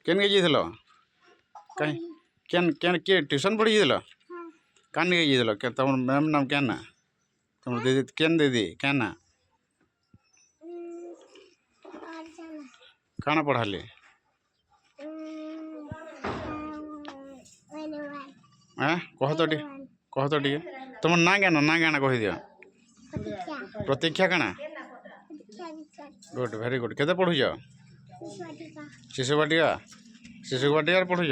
केन के जीतलो कहीं केन केन के ट्यूशन पढ़ी जीतलो कान के जीतलो के तुम मैम नाम क्या ना तुम दीदी केन दीदी क्या ना काना पढ़ाली कह तो टे तुम ना गाना कही दियो प्रतीक्षा काना गुड वेरी गुड केते पढ़ुछ शिशु बाटिका पढ़ुछ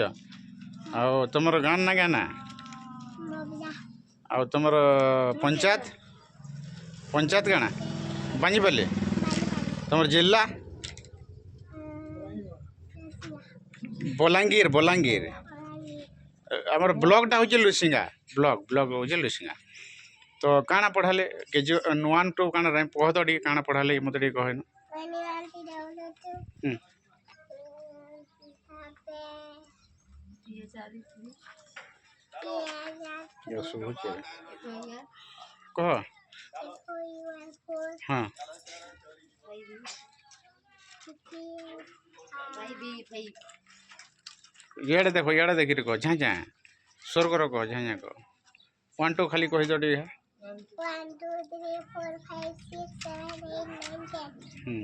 आ तुमर गान ना गाना आ तुमर पंचायत गाना बांजीपल्ली तुमर जिला बलांगीर आमर ब्लॉकटा हूँ लुसिंगा ब्लॉक हूँ लुसिंगा तो काना पढ़ाले केजी 1 to काना रैंक कह तो टे काना पढ़ाले मत टे कह कह हाँ इे देखो इे देखी कह झा झा स्वर कर कह झा झा कह 1 2 खाली कही तो टे 1 2 3 4 5 6 7 8 9 10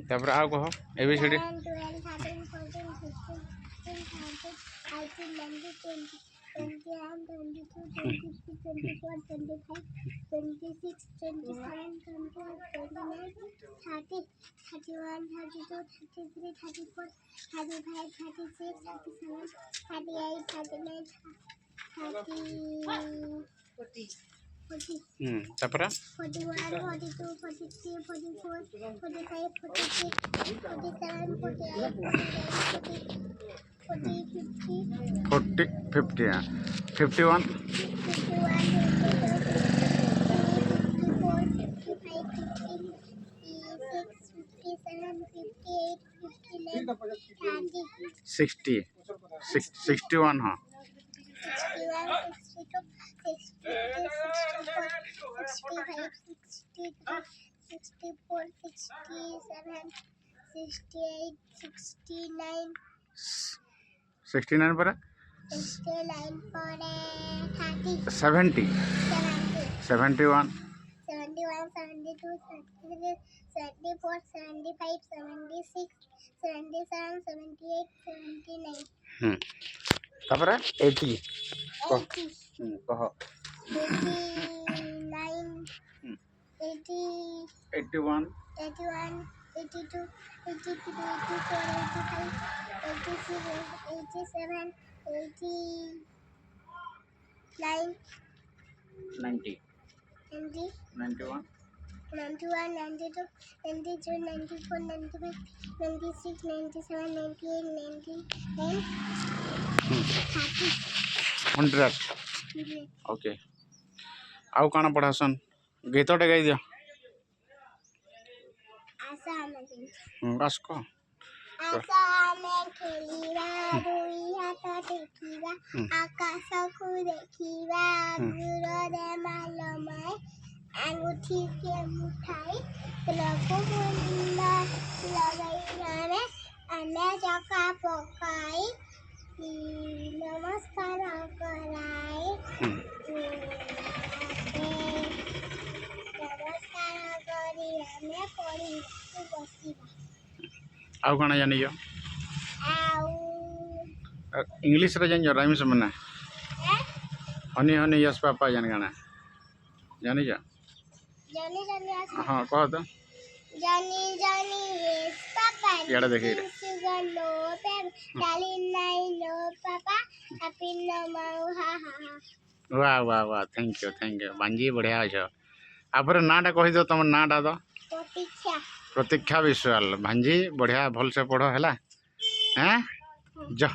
तापर आ कह एबीसीडी 11 12 13 14 15 16 17 18 19 20 21 22 23 24 25 26 27 28 29 30 31 32 33 34 35 36 37 38 39 40 तापर 41 42 43 44 45 46 47 48 50 51 60 61 हाँ 69 पर 70 71 71 72 73 74 75 76 77 78 79 तापर 80 कह 89 81 81 82 83 84 85 86 87 89 90 90 91 91 92 93 94 95 96 97 98 99 100 ओके आउ काना पढ़ासन गीतटे गाई दियो बस कह आशा में खेलिबा दुई हाथ टेकिबा आकाश को देखिबा दूर मालमाय आंगुठी के मुठाई रखो मुंडा लगाई आने चका पकाई नमस्कार कराई नमस्कार करी आने पड़ी बसिबा आउ काना जानी जो इंग्लिश रे जान जो राइम्स मना हनी हनी यस पापा जान गाना जानी जा हाँ कह तो जानी यस पापा याडा देखी सुगर लो पेप डाली नाई लो पापा हैप्पी नो माउ हा हा वाह वाह वाह थैंक यू बांजी बढ़िया छ आपरे नाटा कहि दो तुम नाटा दो प्रतीक्षा विश्वाल भांजी बढ़िया भल से पढ़ो है हैं जा